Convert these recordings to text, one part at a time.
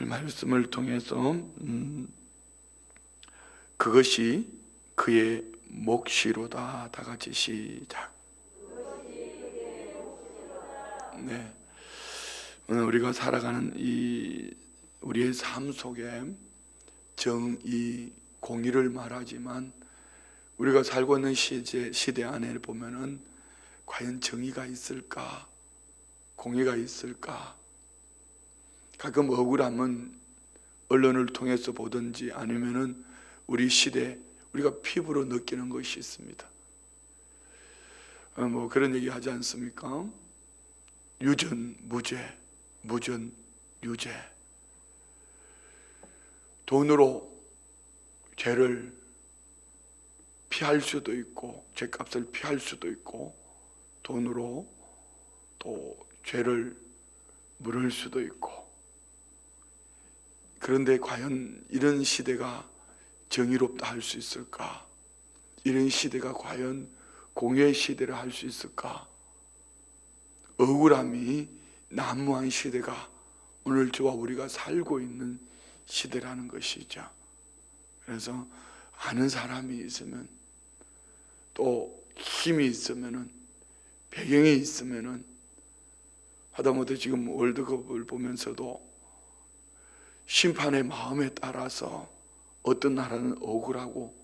말씀을 통해서 그것이 그의 몫이로다. 다 같이 시작. 네, 오늘 우리가 살아가는 이 우리의 삶 속에 정의, 공의를 말하지만 우리가 살고 있는 시대 안에 보면은 과연 정의가 있을까? 공의가 있을까? 가끔 억울함은 언론을 통해서 보든지 아니면은 우리 시대 우리가 피부로 느끼는 것이 있습니다. 뭐 그런 얘기 하지 않습니까? 유전 무죄, 무전 유죄. 돈으로 죄를 피할 수도 있고 죄값을 피할 수도 있고 돈으로 또 죄를 물을 수도 있고. 그런데 과연 이런 시대가 정의롭다 할 수 있을까? 이런 시대가 과연 공의의 시대를 할 수 있을까? 억울함이 난무한 시대가 오늘 저와 우리가 살고 있는 시대라는 것이죠. 그래서 아는 사람이 있으면 또 힘이 있으면은 배경이 있으면은 하다못해 지금 월드컵을 보면서도 심판의 마음에 따라서 어떤 나라는 억울하고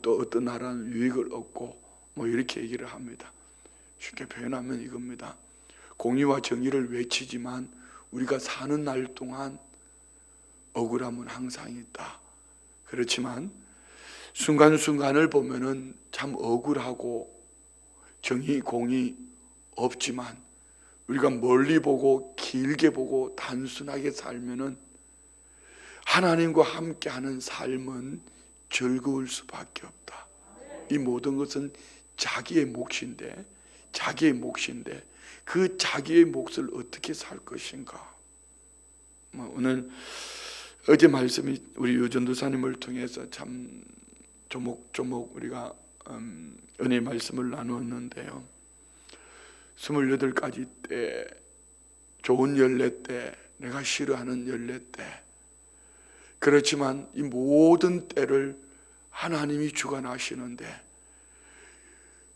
또 어떤 나라는 유익을 얻고 뭐 이렇게 얘기를 합니다. 쉽게 표현하면 이겁니다. 공의와 정의를 외치지만 우리가 사는 날 동안 억울함은 항상 있다. 그렇지만 순간순간을 보면은 참 억울하고 정의, 공의 없지만 우리가 멀리 보고 길게 보고 단순하게 살면은 하나님과 함께하는 삶은 즐거울 수밖에 없다. 이 모든 것은 자기의 몫인데 그 자기의 몫을 어떻게 살 것인가. 오늘 어제 말씀이 우리 유전도사님을 통해서 참 조목조목 우리가 은혜의 말씀을 나누었는데요. 28가지 때, 좋은 연례 때, 내가 싫어하는 연례 때, 그렇지만 이 모든 때를 하나님이 주관하시는데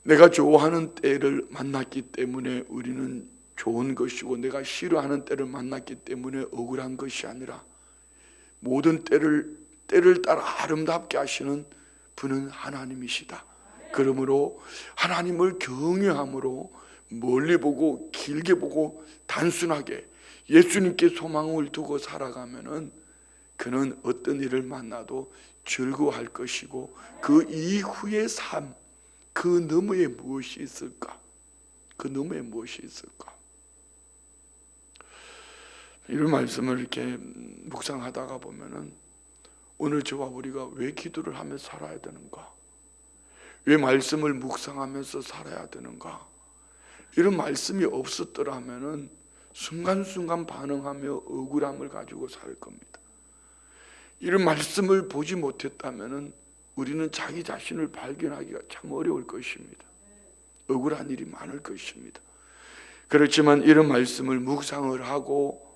내가 좋아하는 때를 만났기 때문에 우리는 좋은 것이고 내가 싫어하는 때를 만났기 때문에 억울한 것이 아니라 모든 때를 따라 아름답게 하시는 분은 하나님이시다. 그러므로 하나님을 경외함으로 멀리 보고 길게 보고 단순하게 예수님께 소망을 두고 살아가면은 그는 어떤 일을 만나도 즐거워할 것이고 그 이후의 삶, 그 너머에 무엇이 있을까? 그 너머에 무엇이 있을까? 이런 말씀을 이렇게 묵상하다가 보면은 오늘 저와 우리가 왜 기도를 하면서 살아야 되는가? 왜 말씀을 묵상하면서 살아야 되는가? 이런 말씀이 없었더라면은 순간순간 반응하며 억울함을 가지고 살 겁니다. 이런 말씀을 보지 못했다면은 우리는 자기 자신을 발견하기가 참 어려울 것입니다. 억울한 일이 많을 것입니다. 그렇지만 이런 말씀을 묵상을 하고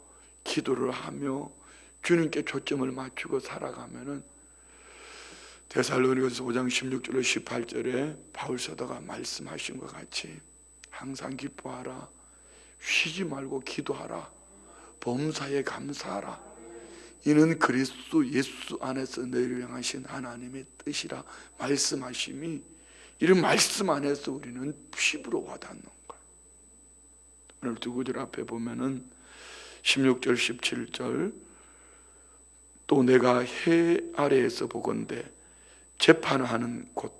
기도를 하며 주님께 초점을 맞추고 살아가면은 데살로니가서 5장 16절로 18절에 바울 사도가 말씀하신 것 같이 항상 기뻐하라, 쉬지 말고 기도하라, 범사에 감사하라. 이는 그리스도 예수 안에서 너희를 향하신 하나님의 뜻이라 말씀하심이 이런 말씀 안에서 우리는 피부로 와닿는 거예요. 오늘 두 구절 앞에 보면은 16절 17절 또 내가 해 아래에서 보건대 재판하는 곳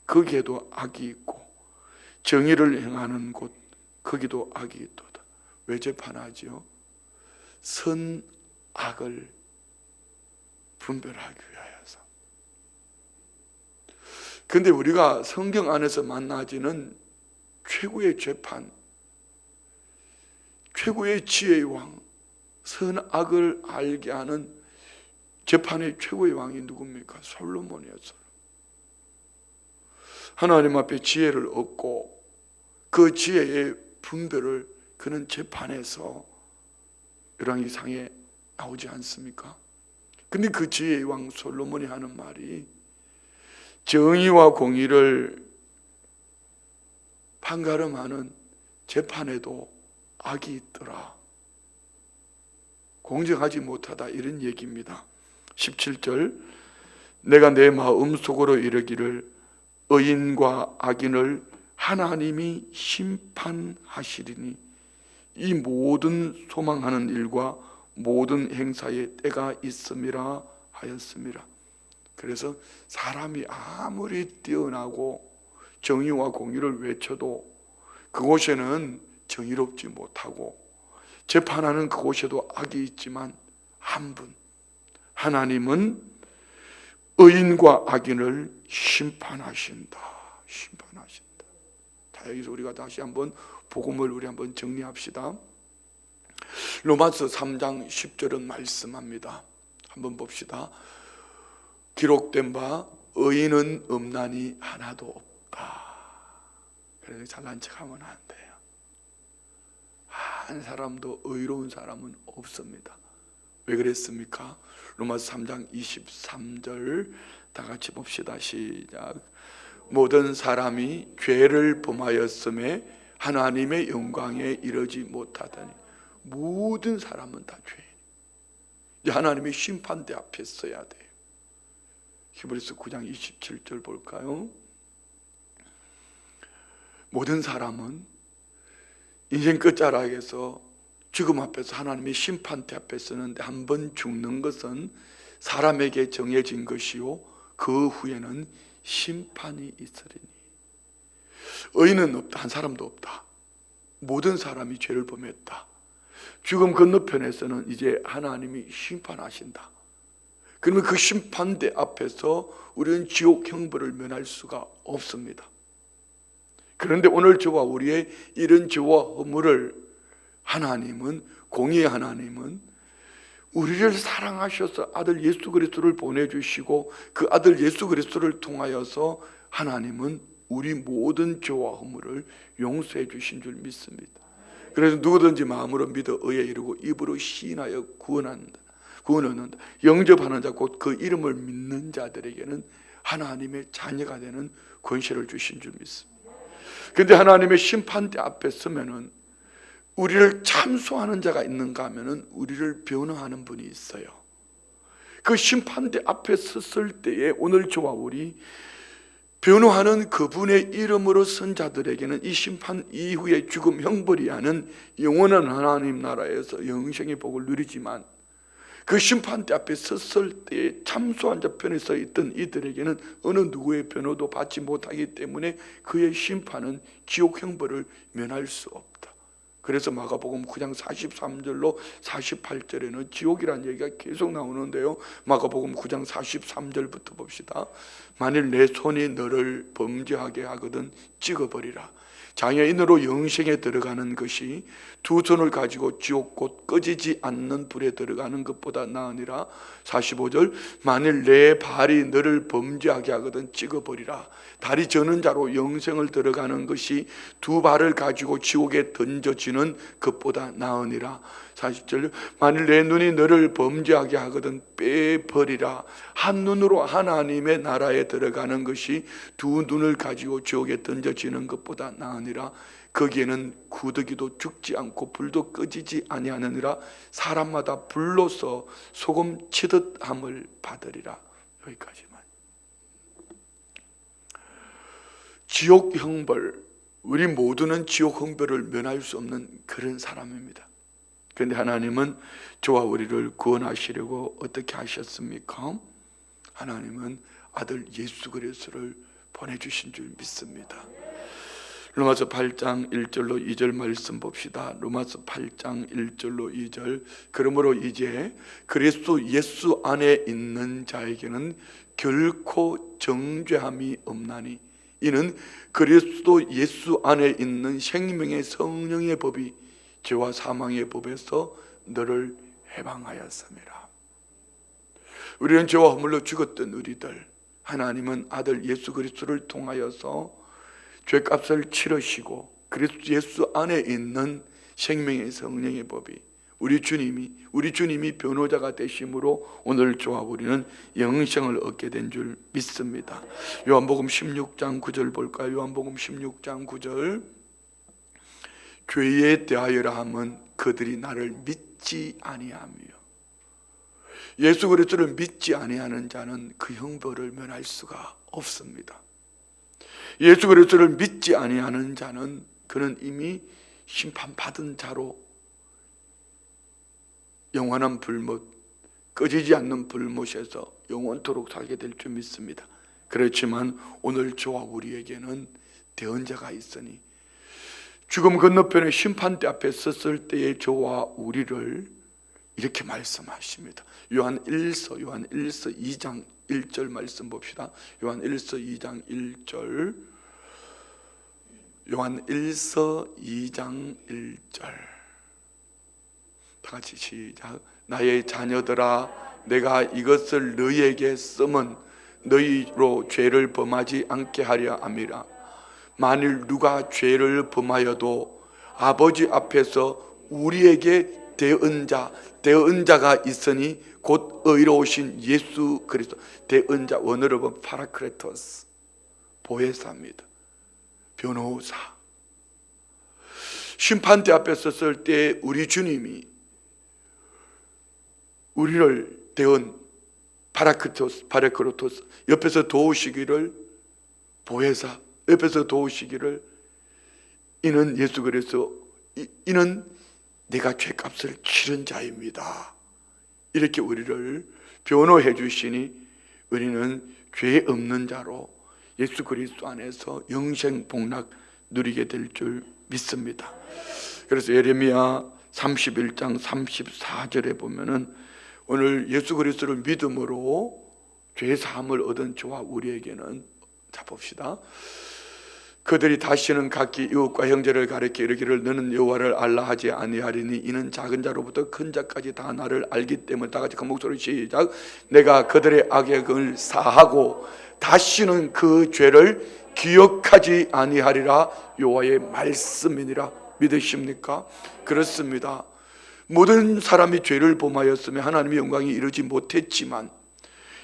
거기에도 악이 있고 정의를 행하는 곳 거기도 악이 있도다. 왜 재판하지요? 선악을 분별하기 위하여서. 그런데 우리가 성경 안에서 만나지는 최고의 재판, 최고의 지혜의 왕, 선악을 알게 하는 재판의 최고의 왕이 누굽니까? 솔로몬이었어요. 하나님 앞에 지혜를 얻고 그 지혜의 분별을 그는 재판에서 열왕기상에 나오지 않습니까? 근데 그 지혜의 왕 솔로몬이 하는 말이 정의와 공의를 판가름하는 재판에도 악이 있더라. 공정하지 못하다, 이런 얘기입니다. 17절, 내가 내 마음속으로 이르기를 의인과 악인을 하나님이 심판하시리니 이 모든 소망하는 일과 모든 행사에 때가 있음이라 하였습니다. 그래서 사람이 아무리 뛰어나고 정의와 공의를 외쳐도 그곳에는 정의롭지 못하고 재판하는 그곳에도 악이 있지만 한 분, 하나님은 의인과 악인을 심판하신다. 심판하신다. 자, 여기서 우리가 다시 한번 복음을 우리 한번 정리합시다. 로마서 3장 10절은 말씀합니다. 한번 봅시다. 기록된 바 의인은 없나니 하나도 없다. 그래서 잘난 척하면 안 돼요. 한 사람도 의로운 사람은 없습니다. 왜 그랬습니까? 로마서 3장 23절 다 같이 봅시다. 시작. 모든 사람이 죄를 범하였음에 하나님의 영광에 이르지 못하다니. 모든 사람은 다 죄인. 이제 하나님의 심판대 앞에 서야 돼요. 히브리서 9장 27절 볼까요? 모든 사람은 인생 끝자락에서 죽음 앞에서 하나님의 심판대 앞에 서는데 한 번 죽는 것은 사람에게 정해진 것이요 그 후에는 심판이 있으리니. 의인은 없다. 한 사람도 없다. 모든 사람이 죄를 범했다. 죽음 건너편에서는 이제 하나님이 심판하신다. 그러면 그 심판대 앞에서 우리는 지옥 형벌을 면할 수가 없습니다. 그런데 오늘 저와 우리의 이런 죄와 허물을 하나님은, 공의의 하나님은 우리를 사랑하셔서 아들 예수 그리스도를 보내주시고 그 아들 예수 그리스도를 통하여서 하나님은 우리 모든 죄와 허물을 용서해 주신 줄 믿습니다. 그래서 누구든지 마음으로 믿어 의에 이르고 입으로 시인하여 구원을 얻는다. 영접하는 자 곧 그 이름을 믿는 자들에게는 하나님의 자녀가 되는 권세를 주신 줄 믿습니다. 그런데 하나님의 심판대 앞에 서면은 우리를 참소하는 자가 있는가 하면은 우리를 변호하는 분이 있어요. 그 심판대 앞에 섰을 때에 오늘 저와 우리 변호하는 그분의 이름으로 선 자들에게는 이 심판 이후에 죽음 형벌이 아닌 영원한 하나님 나라에서 영생의 복을 누리지만 그 심판대 앞에 섰을 때 참소한 자 편에 서 있던 이들에게는 어느 누구의 변호도 받지 못하기 때문에 그의 심판은 지옥 형벌을 면할 수 없다. 그래서 마가복음 9장 43절로 48절에는 지옥이라는 얘기가 계속 나오는데요, 마가복음 9장 43절부터 봅시다. 만일 내 손이 너를 범죄하게 하거든 찍어버리라. 장애인으로 영생에 들어가는 것이 두 손을 가지고 지옥 곧 꺼지지 않는 불에 들어가는 것보다 나으니라. 45절, 만일 내 발이 너를 범죄하게 하거든 찍어버리라. 다리 저는 자로 영생을 들어가는 것이 두 발을 가지고 지옥에 던져지는 것보다 나으니라. 40절, 만일 내 눈이 너를 범죄하게 하거든 빼버리라. 한 눈으로 하나님의 나라에 들어가는 것이 두 눈을 가지고 지옥에 던져지는 것보다 나으니라. 거기에는 구더기도 죽지 않고 불도 꺼지지 아니하느니라. 사람마다 불로서 소금 치듯 함을 받으리라. 여기까지만. 지옥 형벌, 우리 모두는 지옥 형벌을 면할 수 없는 그런 사람입니다. 그런데 하나님은 저와 우리를 구원하시려고 어떻게 하셨습니까? 하나님은 아들 예수 그리스도를 보내주신 줄 믿습니다. 로마서 8장 1절로 2절 말씀 봅시다. 로마서 8장 1절로 2절. 그러므로 이제 그리스도 예수 안에 있는 자에게는 결코 정죄함이 없나니 이는 그리스도 예수 안에 있는 생명의 성령의 법이 죄와 사망의 법에서 너를 해방하였습니다. 우리는 죄와 허물로 죽었던 우리들, 하나님은 아들 예수 그리스도를 통하여서 죄값을 치르시고 그리스도 예수 안에 있는 생명의 성령의 법이 우리 주님이 변호자가 되심으로 오늘 저와 우리는 영생을 얻게 된 줄 믿습니다. 요한복음 16장 9절 볼까요? 요한복음 16장 9절. 죄에 대하여라 함은 그들이 나를 믿지 아니하며. 예수 그리스도를 믿지 아니하는 자는 그 형벌을 면할 수가 없습니다. 예수 그리스도를 믿지 아니하는 자는 그는 이미 심판받은 자로 영원한 불못, 꺼지지 않는 불못에서 영원토록 살게 될 줄 믿습니다. 그렇지만 오늘 저와 우리에게는 대언자가 있으니 죽음 건너편에 심판대 앞에 섰을 때의 저와 우리를 이렇게 말씀하십니다. 요한 1서 2장 1절 말씀 봅시다. 요한 1서 2장 1절. 요한 1서 2장 1절. 다 같이 시작. 나의 자녀들아, 내가 이것을 너희에게 쓰면 너희로 죄를 범하지 않게 하려 함이라. 만일 누가 죄를 범하여도 아버지 앞에서 우리에게 대언자가 있으니 곧 의로우신 예수 그리스도. 대언자, 원어로 보면 파라크레토스, 보혜사입니다. 변호사. 심판대 앞에 섰을 때 우리 주님이 우리를 대언, 파라크레토스, 옆에서 도우시기를, 보혜사, 옆에서 도우시기를, 이는 예수 그리스도, 이는 내가 죄값을 치른 자입니다. 이렇게 우리를 변호해 주시니 우리는 죄 없는 자로 예수 그리스도 안에서 영생 복락 누리게 될 줄 믿습니다. 그래서 예레미야 31장 34절에 보면은 오늘 예수 그리스도를 믿음으로 죄 사함을 얻은 저와 우리에게는, 자 봅시다. 그들이 다시는 각기 이웃과 형제를 가리켜 이르기를 너는 여호와를 알라 하지 아니하리니 이는 작은 자로부터 큰 자까지 다 나를 알기 때문에. 다 같이 큰 목소리 시작. 내가 그들의 악을 사하고 다시는 그 죄를 기억하지 아니하리라. 여호와의 말씀이니라. 믿으십니까? 그렇습니다. 모든 사람이 죄를 범하였으며 하나님의 영광이 이르지 못했지만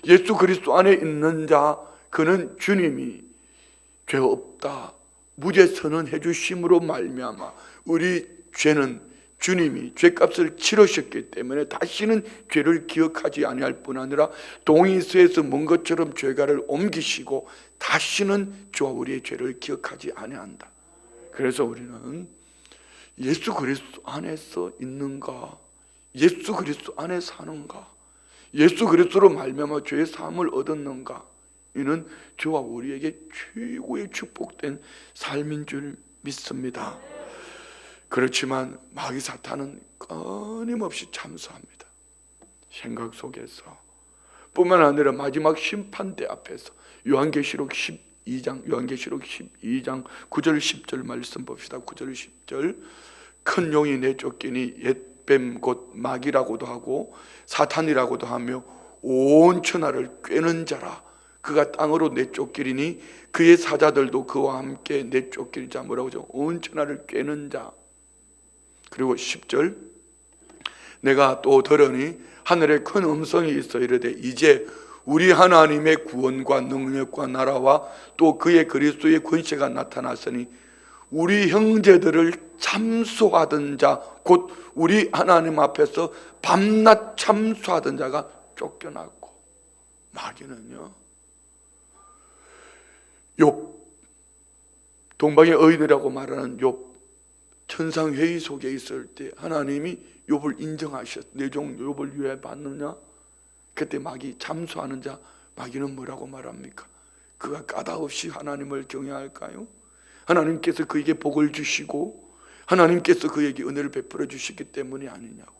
예수 그리스도 안에 있는 자, 그는 주님이 죄 없다 무죄 선언해 주심으로 말미암아 우리 죄는 주님이 죄값을 치르셨기 때문에 다시는 죄를 기억하지 아니할 뿐 아니라 동이서에서 먼 것처럼 죄가를 옮기시고 다시는 저와 우리의 죄를 기억하지 아니한다. 그래서 우리는 예수 그리스도 안에서 있는가, 예수 그리스도 안에 사는가, 예수 그리스도로 말미암아 죄의 사함을 얻었는가, 이는 저와 우리에게 최고의 축복된 삶인 줄 믿습니다. 그렇지만 마귀 사탄은 끊임없이 참수합니다. 생각 속에서 뿐만 아니라 마지막 심판대 앞에서 요한계시록 12장 9절 10절 말씀 봅시다. 9절 10절. 큰 용이 내쫓기니 옛뱀 곧 마귀라고도 하고 사탄이라고도 하며 온 천하를 꿰는 자라. 그가 땅으로 내쫓기리니 그의 사자들도 그와 함께 내쫓길 자. 뭐라고 하죠? 온 천하를 꿰는 자. 그리고 10절. 내가 또 들으니 하늘에 큰 음성이 있어 이르되 이제 우리 하나님의 구원과 능력과 나라와 또 그의 그리스도의 권세가 나타났으니 우리 형제들을 참소하던 자, 곧 우리 하나님 앞에서 밤낮 참소하던 자가 쫓겨났고. 마귀는요, 욥, 동방의 어인이라고 말하는 욥 천상회의 속에 있을 때 하나님이 욥을 인정하셨. 내 종 욥을 위해 받느냐? 그때 마귀 참소하는 자, 마귀는 뭐라고 말합니까? 그가 까닭없이 하나님을 경외할까요? 하나님께서 그에게 복을 주시고 하나님께서 그에게 은혜를 베풀어 주시기 때문이 아니냐고.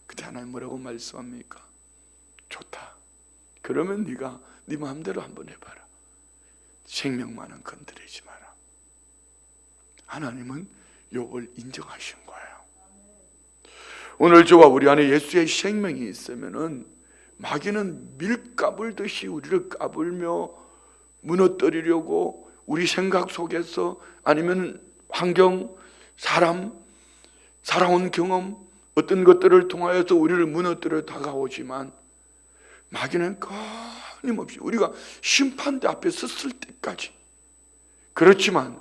그때 하나님 뭐라고 말씀합니까? 좋다. 그러면 네가 네 마음대로 한번 해봐라. 생명만은 건드리지 마라. 하나님은 욥을 인정하신 거예요. 오늘 저와 우리 안에 예수의 생명이 있으면은 마귀는 밀가불듯이 우리를 까불며 무너뜨리려고 우리 생각 속에서, 아니면 환경, 사람, 살아온 경험, 어떤 것들을 통하여서 우리를 무너뜨려 다가오지만 마귀는 끊임없이 우리가 심판대 앞에 섰을 때까지, 그렇지만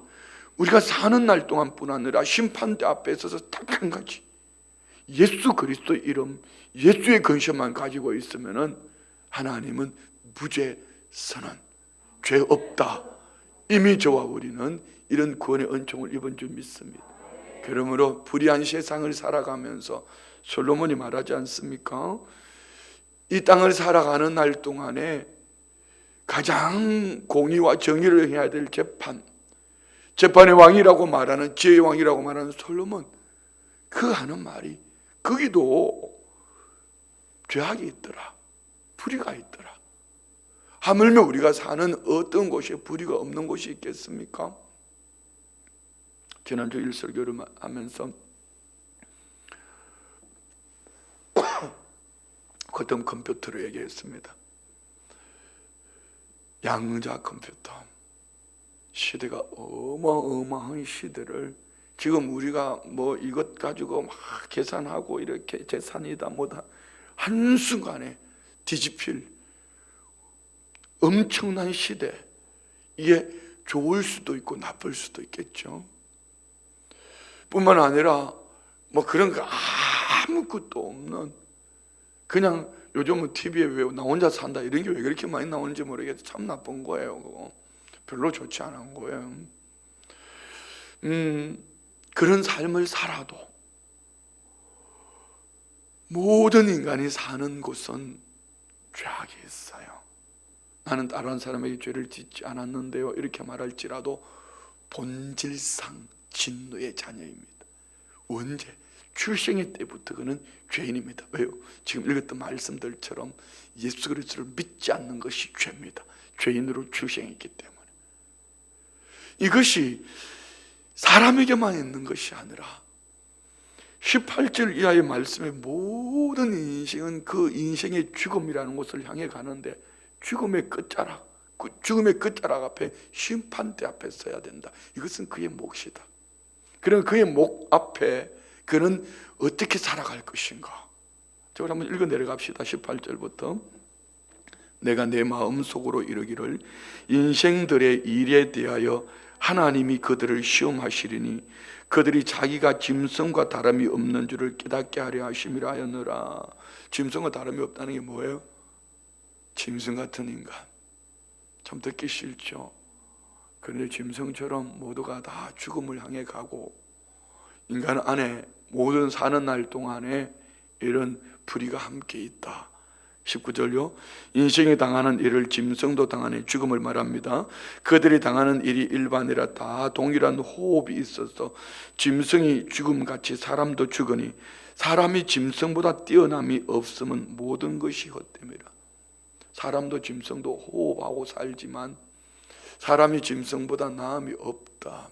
우리가 사는 날 동안뿐 아니라 심판대 앞에 서서 딱 한 가지, 예수 그리스도 이름, 예수의 근심만 가지고 있으면은 하나님은 무죄 선언, 죄 없다, 이미 저와 우리는 이런 구원의 은총을 입은 줄 믿습니다. 그러므로 불의한 세상을 살아가면서 솔로몬이 말하지 않습니까? 이 땅을 살아가는 날 동안에 가장 공의와 정의를 해야 될 재판의 왕이라고 말하는, 지혜의 왕이라고 말하는 솔로몬, 그 하는 말이 거기도 죄악이 있더라, 불의가 있더라. 하물며 우리가 사는 어떤 곳에 불의가 없는 곳이 있겠습니까? 지난주 일설교를 하면서 쿼텀 컴퓨터로 얘기했습니다. 양자 컴퓨터 시대가 어마어마한 시대를, 지금 우리가 뭐 이것 가지고 막 계산하고 이렇게 재산이다 뭐다 한순간에 뒤집힐 엄청난 시대, 이게 좋을 수도 있고 나쁠 수도 있겠죠. 뿐만 아니라 뭐 그런 거 아무것도 없는, 그냥 요즘은 TV에 왜 나 혼자 산다 이런 게 왜 그렇게 많이 나오는지 모르겠어요. 참 나쁜 거예요. 그거 별로 좋지 않은 거예요. 그런 삶을 살아도 모든 인간이 사는 곳은 죄악이 있어요. 나는 다른 사람에게 죄를 짓지 않았는데요, 이렇게 말할지라도 본질상 진노의 자녀입니다. 언제? 출생의 때부터 그는 죄인입니다. 왜요? 지금 읽었던 말씀들처럼 예수 그리스도를 믿지 않는 것이 죄입니다. 죄인으로 출생했기 때문에. 이것이 사람에게만 있는 것이 아니라 18절 이하의 말씀의 모든 인생은 그 인생의 죽음이라는 곳을 향해 가는데, 죽음의 끝자락, 그 죽음의 끝자락 앞에 심판대 앞에 서야 된다. 이것은 그의 몫이다. 그럼 그의 목 앞에 그는 어떻게 살아갈 것인가? 저걸 한번 읽어 내려갑시다. 18절부터. 내가 내 마음속으로 이르기를 인생들의 일에 대하여 하나님이 그들을 시험하시리니 그들이 자기가 짐승과 다름이 없는 줄을 깨닫게 하려 하심이라 하였느라. 짐승과 다름이 없다는 게 뭐예요? 짐승 같은 인간. 참 듣기 싫죠. 그런데 짐승처럼 모두가 다 죽음을 향해 가고, 인간 안에 모든 사는 날 동안에 이런 불의가 함께 있다. 19절요. 인생이 당하는 일을 짐승도 당하는 죽음을 말합니다. 그들이 당하는 일이 일반이라 다 동일한 호흡이 있어서 짐승이 죽음같이 사람도 죽으니 사람이 짐승보다 뛰어남이 없으면 모든 것이 헛됨이라. 사람도 짐승도 호흡하고 살지만 사람이 짐승보다 나음이 없다.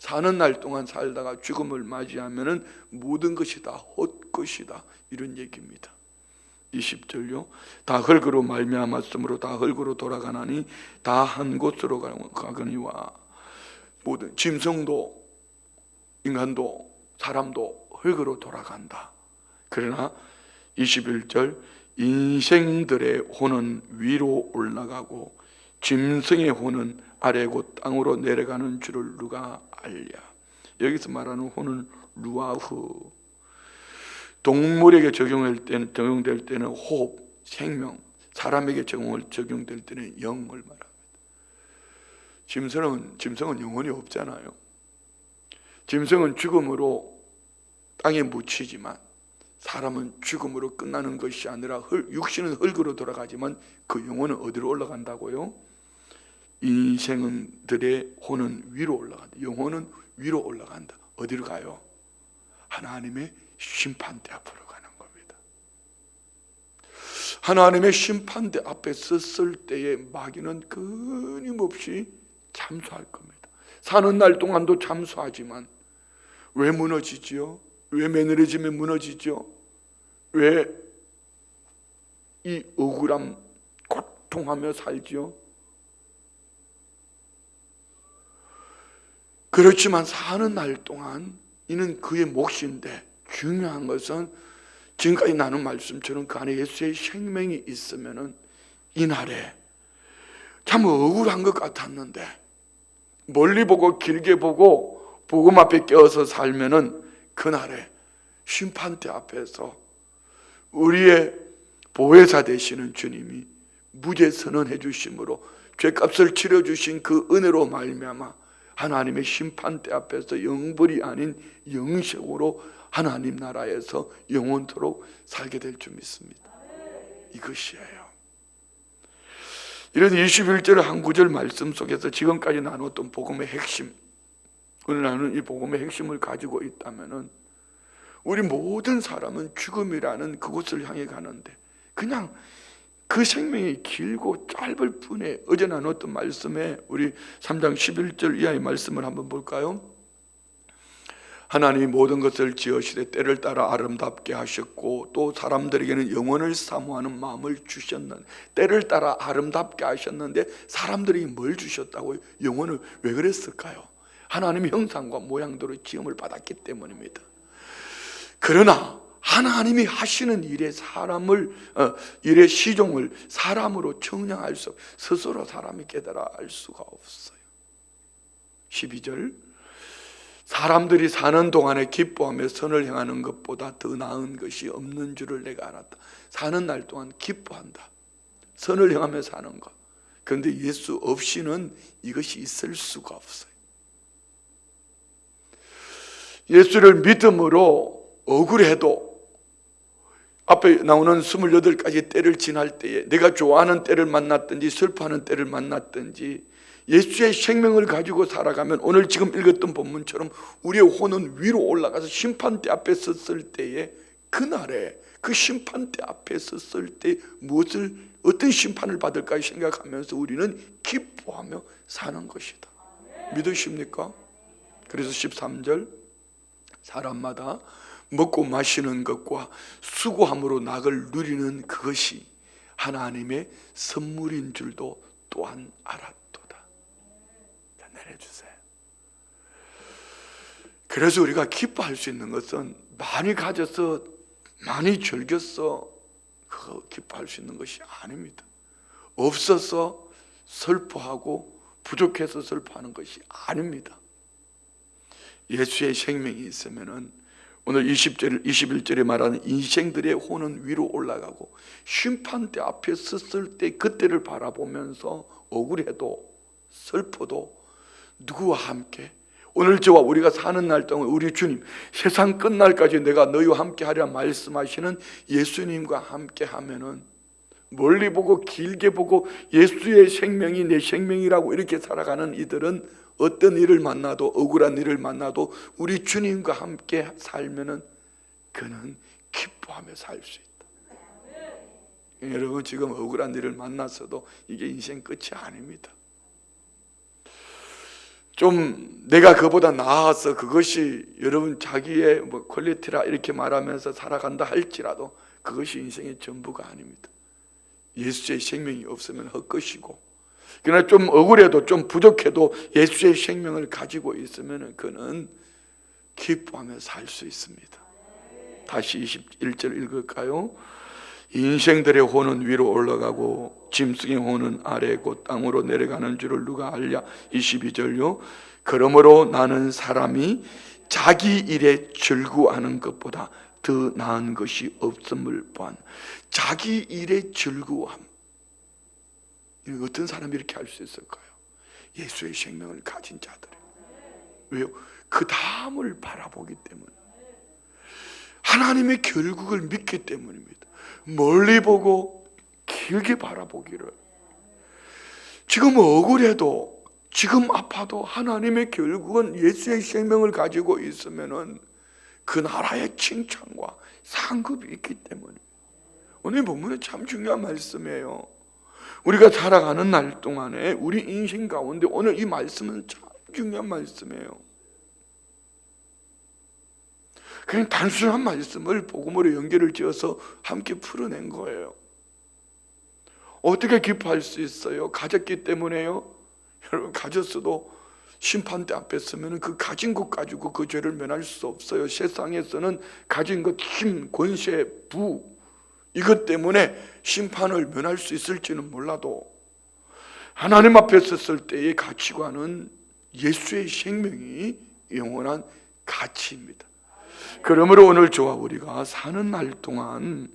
사는 날 동안 살다가 죽음을 맞이하면 모든 것이 다 헛것이다, 이런 얘기입니다. 20절요. 다 흙으로 말미암았으므로 다 흙으로 돌아가나니 다 한 곳으로 가거니와. 모든 짐승도 인간도 사람도 흙으로 돌아간다. 그러나 21절 인생들의 혼은 위로 올라가고 짐승의 혼은 아래 곧 땅으로 내려가는 줄을 누가 알랴. 여기서 말하는 혼은 루아흐. 동물에게 적용될 때는 호흡, 생명, 사람에게 적용될 때는 영을 말합니다. 짐승은 영혼이 없잖아요. 짐승은 죽음으로 땅에 묻히지만 사람은 죽음으로 끝나는 것이 아니라 육신은 흙으로 돌아가지만 그 영혼은 어디로 올라간다고요? 인생들의 혼은 위로 올라간다. 영혼은 위로 올라간다. 어디로 가요? 하나님의 심판대 앞으로 가는 겁니다. 하나님의 심판대 앞에 섰을 때에 마귀는 끊임없이 참수할 겁니다. 사는 날 동안도 참수하지만 왜 무너지지요? 왜 매너리즘에 무너지죠? 왜 이 억울함, 고통하며 살지요? 그렇지만 사는 날 동안 이는 그의 몫인데 중요한 것은 지금까지 나눈 말씀처럼 그 안에 예수의 생명이 있으면은 이날에 참 억울한 것 같았는데 멀리 보고 길게 보고 복음 앞에 껴서 살면은 그날에 심판대 앞에서 우리의 보혜사 되시는 주님이 무죄 선언해 주심으로 죄값을 치러 주신 그 은혜로 말미암아 하나님의 심판대 앞에서 영벌이 아닌 영생으로 하나님 나라에서 영원토록 살게 될 줄 믿습니다. 이것이에요. 이런 21절 한 구절 말씀 속에서 지금까지 나눴던 복음의 핵심, 오늘 나누는 이 복음의 핵심을 가지고 있다면은 우리 모든 사람은 죽음이라는 그곳을 향해 가는데 그냥 그 생명이 길고 짧을 뿐에 어제 나눴던 말씀에 우리 3장 11절 이하의 말씀을 한번 볼까요? 하나님이 모든 것을 지으시되 때를 따라 아름답게 하셨고 또 사람들에게는 영원을 사모하는 마음을 주셨는, 때를 따라 아름답게 하셨는데 사람들이 뭘 주셨다고요? 영원을. 왜 그랬을까요? 하나님의 형상과 모양대로 지음을 받았기 때문입니다. 그러나 하나님이 하시는 일의 일의 시종을 사람으로 청량할 수, 스스로 사람이 깨달아 알 수가 없어요. 12절, 사람들이 사는 동안에 기뻐하며 선을 행하는 것보다 더 나은 것이 없는 줄을 내가 알았다. 사는 날 동안 기뻐한다. 선을 행하며 사는 것. 그런데 예수 없이는 이것이 있을 수가 없어요. 예수를 믿음으로 억울해도 앞에 나오는 28가지 때를 지날 때에 내가 좋아하는 때를 만났든지 슬퍼하는 때를 만났든지 예수의 생명을 가지고 살아가면 오늘 지금 읽었던 본문처럼 우리의 혼은 위로 올라가서 심판대 앞에 섰을 때에 그날에 그 심판대 앞에 섰을 때 어떤 심판을 받을까 생각하면서 우리는 기뻐하며 사는 것이다. 믿으십니까? 그래서 13절, 사람마다 먹고 마시는 것과 수고함으로 낙을 누리는 그것이 하나님의 선물인 줄도 또한 알았도다. 내려주세요. 그래서 우리가 기뻐할 수 있는 것은 많이 가져서 많이 즐겼어 그거 기뻐할 수 있는 것이 아닙니다. 없어서 슬퍼하고 부족해서 슬퍼하는 것이 아닙니다. 예수의 생명이 있으면은 오늘 21절에 말하는 인생들의 혼은 위로 올라가고 심판대 앞에 섰을 때 그때를 바라보면서 억울해도 슬퍼도 누구와 함께 오늘 저와 우리가 사는 날 동안 우리 주님 세상 끝날까지 내가 너희와 함께 하리라 말씀하시는 예수님과 함께 하면은 멀리 보고 길게 보고 예수의 생명이 내 생명이라고 이렇게 살아가는 이들은 어떤 일을 만나도 억울한 일을 만나도 우리 주님과 함께 살면은 그는 기뻐하며 살 수 있다. 여러분 지금 억울한 일을 만났어도 이게 인생 끝이 아닙니다. 좀 내가 그보다 나아서 그것이 여러분 자기의 퀄리티라 이렇게 말하면서 살아간다 할지라도 그것이 인생의 전부가 아닙니다. 예수의 생명이 없으면 헛것이고, 그러나 좀 억울해도 좀 부족해도 예수의 생명을 가지고 있으면 그는 기뻐하며 살 수 있습니다. 다시 21절 읽을까요? 인생들의 혼은 위로 올라가고 짐승의 혼은 아래 곧 땅으로 내려가는 줄을 누가 알랴. 22절요. 그러므로 나는 사람이 자기 일에 즐거워하는 것보다 더 나은 것이 없음을 보안. 자기 일에 즐거워함. 어떤 사람이 이렇게 할 수 있을까요? 예수의 생명을 가진 자들. 왜요? 그 다음을 바라보기 때문에, 하나님의 결국을 믿기 때문입니다. 멀리 보고 길게 바라보기를. 지금 억울해도 지금 아파도 하나님의 결국은 예수의 생명을 가지고 있으면은 그 나라의 칭찬과 상급이 있기 때문에. 오늘 본문은 참 중요한 말씀이에요. 우리가 살아가는 날 동안에 우리 인생 가운데 오늘 이 말씀은 참 중요한 말씀이에요. 그냥 단순한 말씀을 복음으로 연결을 지어서 함께 풀어낸 거예요. 어떻게 기뻐할 수 있어요? 가졌기 때문에요? 여러분 가졌어도 심판대 앞에 서면 그 가진 것 가지고 그 죄를 면할 수 없어요. 세상에서는 가진 것, 힘, 권세, 부, 이것 때문에 심판을 면할 수 있을지는 몰라도 하나님 앞에 섰을 때의 가치관은 예수의 생명이 영원한 가치입니다. 그러므로 오늘 저와 우리가 사는 날 동안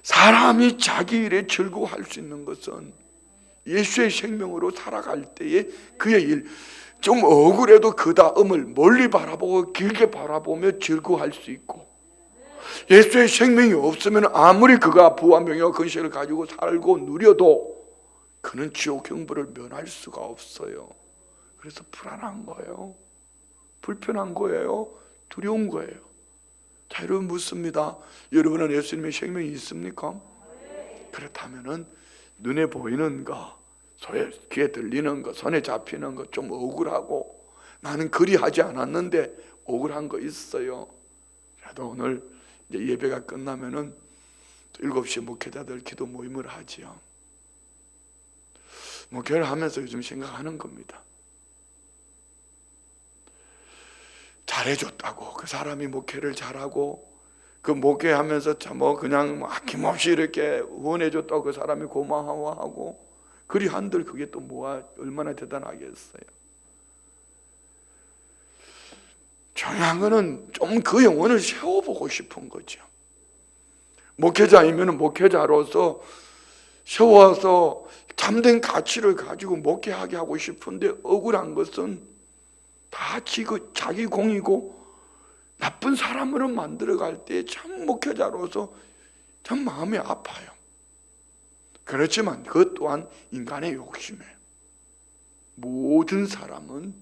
사람이 자기 일에 즐거워할 수 있는 것은 예수의 생명으로 살아갈 때에 그의 일, 좀 억울해도 그 다음을 멀리 바라보고 길게 바라보며 즐거워할 수 있고, 예수의 생명이 없으면 아무리 그가 부와 명예와 권세를 가지고 살고 누려도 그는 지옥 형벌을 면할 수가 없어요. 그래서 불안한 거예요. 불편한 거예요. 두려운 거예요. 자, 여러분 묻습니다. 여러분은 예수님의 생명이 있습니까? 그렇다면은 눈에 보이는 거, 귀에 들리는 거, 손에 잡히는 거 좀 억울하고, 나는 그리 하지 않았는데 억울한 거 있어요. 그래도 오늘 이제 예배가 끝나면은 7시에 목회자들 기도 모임을 하지요. 목회를 하면서 요즘 생각하는 겁니다. 잘해줬다고, 그 사람이 목회를 잘하고 그 목회하면서 참 그냥 아낌없이 이렇게 후원해줬다고 그 사람이 고마워하고 그리 한들 그게 또 얼마나 대단하겠어요. 중요한 거는 좀 그 영혼을 세워보고 싶은 거죠. 목회자이면 목회자로서 세워서 참된 가치를 가지고 목회하게 하고 싶은데 억울한 것은 다 자기 공이고 나쁜 사람으로 만들어갈 때 참 목회자로서 참 마음이 아파요. 그렇지만 그것 또한 인간의 욕심이에요. 모든 사람은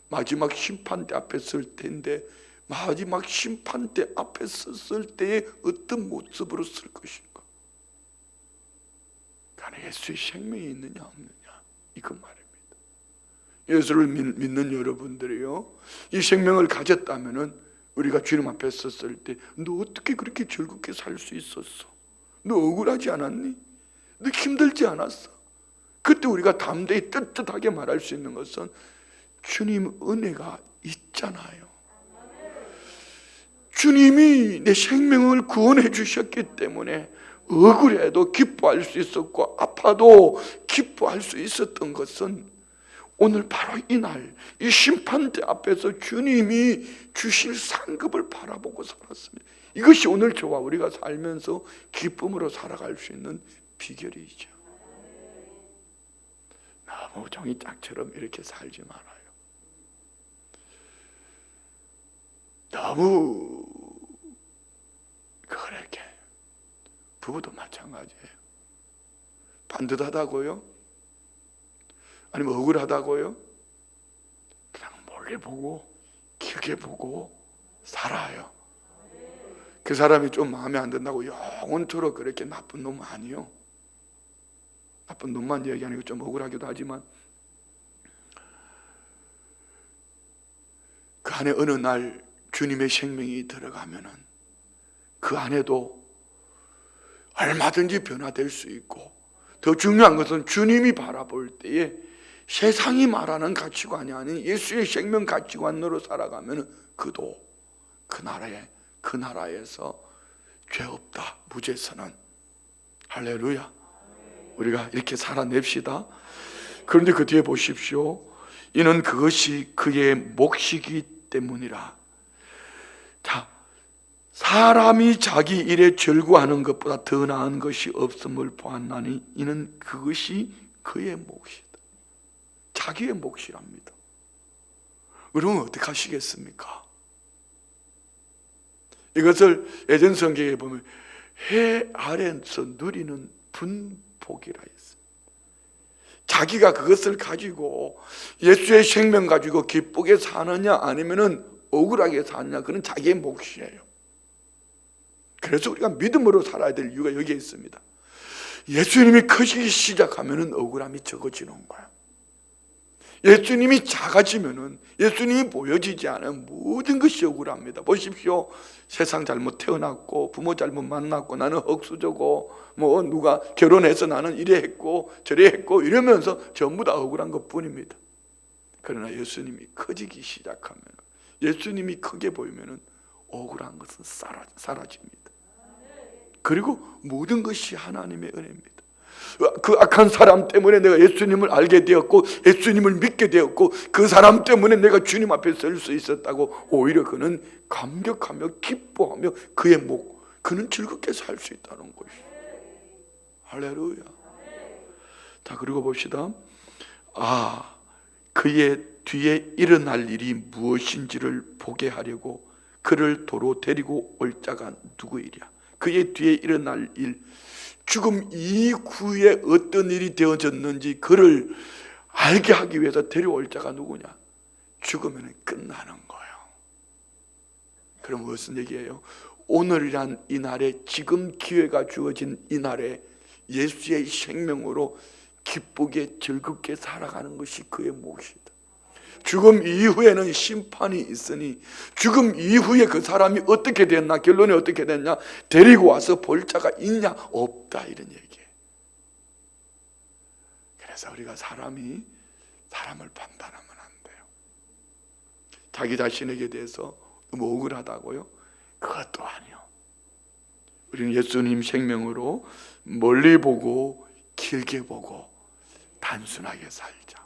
마지막 심판대 앞에 설 텐데 마지막 심판대 앞에 섰을 때에 어떤 모습으로 쓸 것인가? 간에 예수의 생명이 있느냐 없느냐, 이거 말입니다. 예수를 믿는 여러분들이요, 이 생명을 가졌다면은 우리가 주님 앞에 섰을 때 너 어떻게 그렇게 즐겁게 살 수 있었어? 너 억울하지 않았니? 너 힘들지 않았어? 그때 우리가 담대히 떳떳하게 말할 수 있는 것은 주님 은혜가 있잖아요. 주님이 내 생명을 구원해 주셨기 때문에 억울해도 기뻐할 수 있었고 아파도 기뻐할 수 있었던 것은 오늘 바로 이날 이 심판대 앞에서 주님이 주실 상급을 바라보고 살았습니다. 이것이 오늘 저와 우리가 살면서 기쁨으로 살아갈 수 있는 비결이죠. 너무 종이짝처럼 이렇게 살지 말아요. 너무 그렇게, 부부도 마찬가지예요. 반듯하다고요? 아니면 억울하다고요? 그냥 멀리 보고 길게 보고 살아요. 그 사람이 좀 마음에 안 든다고 영원토록 그렇게 나쁜 놈 아니요. 나쁜 놈만 얘기하는 게 좀 억울하기도 하지만 그 안에 어느 날 주님의 생명이 들어가면은 그 안에도 얼마든지 변화될 수 있고, 더 중요한 것은 주님이 바라볼 때에 세상이 말하는 가치관이 아닌 예수의 생명 가치관으로 살아가면 그도 그 나라에서 죄 없다, 무죄 선언. 할렐루야. 우리가 이렇게 살아냅시다. 그런데 그 뒤에 보십시오. 이는 그것이 그의 몫이기 때문이라. 자, 사람이 자기 일에 즐거워하는 것보다 더 나은 것이 없음을 보았나니 이는 그것이 그의 몫이다. 자기의 몫이랍니다. 그러면 어떻게 하시겠습니까? 이것을 예전 성경에 보면 해 아래에서 누리는 분복이라 했습니다. 자기가 그것을 가지고 예수의 생명 가지고 기쁘게 사느냐 아니면은 억울하게 사느냐, 그건 자기의 몫이에요. 그래서 우리가 믿음으로 살아야 될 이유가 여기에 있습니다. 예수님이 커지기 시작하면은 억울함이 적어지는 거예요. 예수님이 작아지면은, 예수님이 보여지지 않으면 모든 것이 억울합니다. 보십시오. 세상 잘못 태어났고 부모 잘못 만났고 나는 흙수저고 뭐 누가 결혼해서 나는 이래 했고 저래 했고 이러면서 전부 다 억울한 것뿐입니다. 그러나 예수님이 커지기 시작하면, 예수님이 크게 보이면 억울한 것은 사라집니다. 그리고 모든 것이 하나님의 은혜입니다. 그 악한 사람 때문에 내가 예수님을 알게 되었고 예수님을 믿게 되었고 그 사람 때문에 내가 주님 앞에 설 수 있었다고 오히려 그는 감격하며 기뻐하며 그는 즐겁게 살 수 있다는 것이죠. 할렐루야. 자, 그리고 봅시다. 그의 뒤에 일어날 일이 무엇인지를 보게 하려고 그를 도로 데리고 올 자가 누구이랴. 그의 뒤에 일어날 일, 죽음 이후에 어떤 일이 되어졌는지 그를 알게 하기 위해서 데려올 자가 누구냐? 죽으면 끝나는 거예요. 그럼 무슨 얘기예요? 오늘이란 이 날에, 지금 기회가 주어진 이 날에 예수의 생명으로 기쁘게 즐겁게 살아가는 것이 그의 몫이다. 죽음 이후에는 심판이 있으니 죽음 이후에 그 사람이 어떻게 됐나, 결론이 어떻게 됐냐, 데리고 와서 볼 자가 있냐? 없다, 이런 얘기예요. 그래서 우리가 사람을 판단하면 안 돼요. 자기 자신에게 대해서 너무 억울하다고요? 그것도 아니요. 우리는 예수님 생명으로 멀리 보고 길게 보고 단순하게 살자.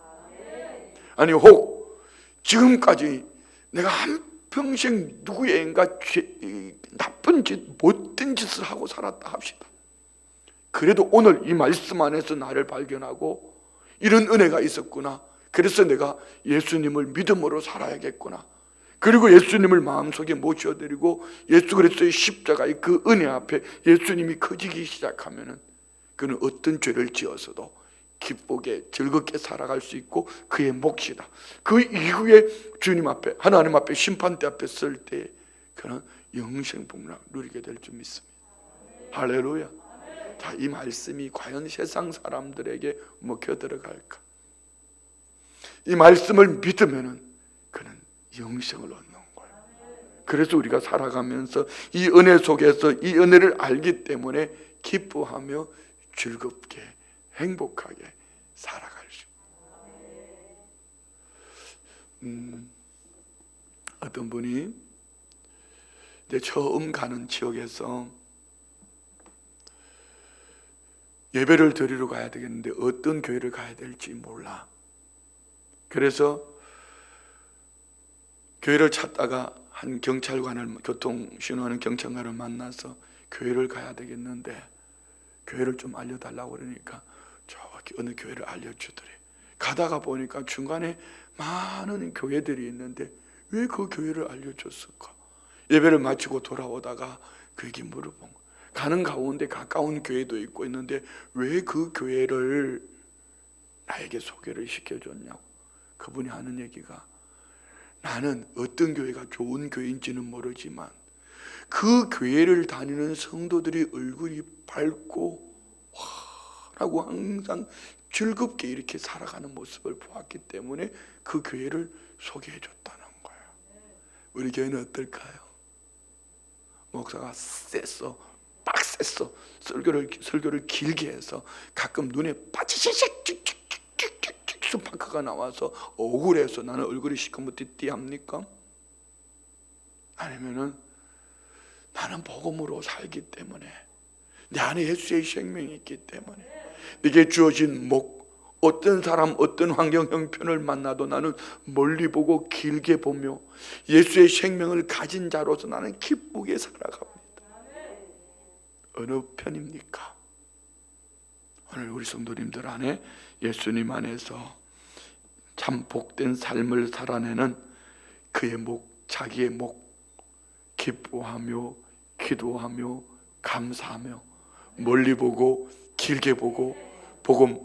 아니, 혹 지금까지 내가 한평생 누구에게인가 나쁜 짓, 못된 짓을 하고 살았다 합시다. 그래도 오늘 이 말씀 안에서 나를 발견하고 이런 은혜가 있었구나, 그래서 내가 예수님을 믿음으로 살아야겠구나, 그리고 예수님을 마음속에 모셔드리고 예수 그리스도의 십자가의 그 은혜 앞에 예수님이 커지기 시작하면은 그는 어떤 죄를 지어서도 기쁘게 즐겁게 살아갈 수 있고 그의 몫이다. 그 이후에 주님 앞에, 하나님 앞에, 심판대 앞에 설 때 그는 영생 복락을 누리게 될 줄 믿습니다. 할렐루야. 자, 이 말씀이 과연 세상 사람들에게 먹혀 들어갈까? 이 말씀을 믿으면은 그는 영생을 얻는 거예요. 그래서 우리가 살아가면서 이 은혜 속에서 이 은혜를 알기 때문에 기뻐하며 즐겁게 행복하게 살아갈 수. 어떤 분이 이제 처음 가는 지역에서 예배를 드리러 가야 되겠는데 어떤 교회를 가야 될지 몰라. 그래서 교회를 찾다가 한 경찰관을, 교통신호하는 경찰관을 만나서 교회를 가야 되겠는데 교회를 좀 알려달라고 그러니까 저기 어느 교회를 알려주더래. 가다가 보니까 중간에 많은 교회들이 있는데 왜 그 교회를 알려줬을까? 예배를 마치고 돌아오다가 그에게 물어본 거야. 가는 가운데 가까운 교회도 있고 있는데 왜 그 교회를 나에게 소개를 시켜줬냐고. 그분이 하는 얘기가, 나는 어떤 교회가 좋은 교회인지는 모르지만 그 교회를 다니는 성도들이 얼굴이 밝고 라고 항상 즐겁게 이렇게 살아가는 모습을 보았기 때문에 그 교회를 소개해 줬다는 거예요. 우리 교회는 어떨까요? 목사가 셌어, 빡셌어, 설교를 길게 해서 가끔 눈에 빠지시식 스파크가 나와서 억울해서 나는 얼굴이 시커멓게 합니까? 아니면은 나는 복음으로 살기 때문에, 내 안에 예수의 생명이 있기 때문에, 내게 주어진 목, 어떤 사람, 어떤 환경 형편을 만나도 나는 멀리 보고 길게 보며 예수의 생명을 가진 자로서 나는 기쁘게 살아갑니다. 어느 편입니까? 오늘 우리 성도님들 안에 예수님 안에서 참 복된 삶을 살아내는 그의 목, 자기의 목, 기뻐하며 기도하며 감사하며 멀리 보고 길게 보고 복음,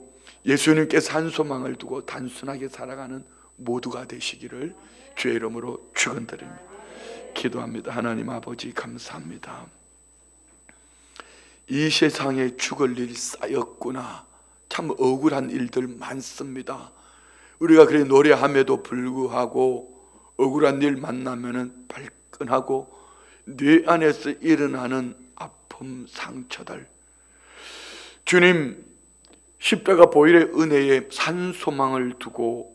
예수님께서 한 소망을 두고 단순하게 살아가는 모두가 되시기를 주의 이름으로 축원드립니다. 기도합니다. 하나님 아버지, 감사합니다. 이 세상에 죽을 일이 쌓였구나. 참 억울한 일들 많습니다. 우리가 그래 노래함에도 불구하고 억울한 일 만나면은 발끈하고 뇌 안에서 일어나는 아픔, 상처들, 주님 십자가 보혈의 은혜에 산 소망을 두고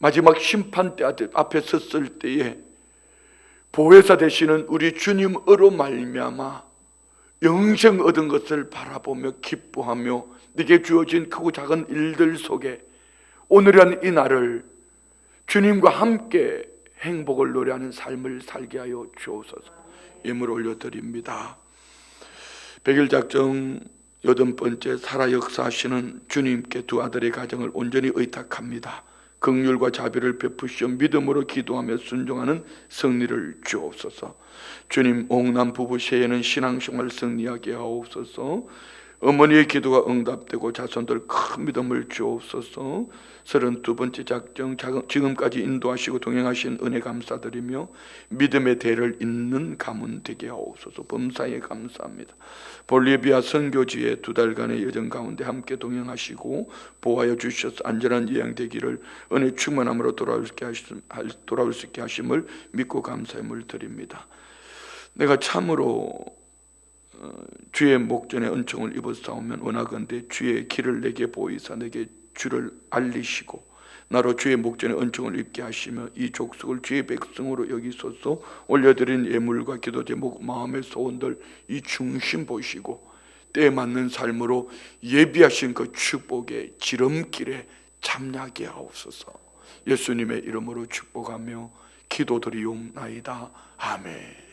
마지막 심판대 앞에 섰을 때에 보혜사 되시는 우리 주님으로 말미암아 영생 얻은 것을 바라보며 기뻐하며 네게 주어진 크고 작은 일들 속에 오늘이란 이 날을 주님과 함께 행복을 노래하는 삶을 살게 하여 주옵소서. 예물 올려드립니다. 백일작정 8번째, 살아 역사하시는 주님께 두 아들의 가정을 온전히 의탁합니다. 긍휼과 자비를 베푸시어 믿음으로 기도하며 순종하는 승리를 주옵소서. 주님, 옥남 부부 세에는 신앙생활 승리하게 하옵소서. 어머니의 기도가 응답되고 자손들 큰 믿음을 주옵소서. 32번째 작정, 지금까지 인도하시고 동행하신 은혜 감사드리며 믿음의 대를 잇는 가문 되게 하옵소서. 범사에 감사합니다. 볼리비아 선교지에 2달간의 여정 가운데 함께 동행하시고 보호하여 주셔서 안전한 여행 되기를 은혜 충만함으로 돌아올 수 있게 하심을 믿고 감사함을 드립니다. 내가 참으로 주의 목전에 은총을 입었사오면 원하건대 주의 길을 내게 보이사 내게 주를 알리시고 나로 주의 목전에 은총을 입게 하시며 이 족속을 주의 백성으로 여기소서. 올려드린 예물과 기도 제목, 마음의 소원들 이 중심 보시고 때에 맞는 삶으로 예비하신 그 축복의 지름길에 참여하게 하옵소서. 예수님의 이름으로 축복하며 기도드리옵나이다. 아멘.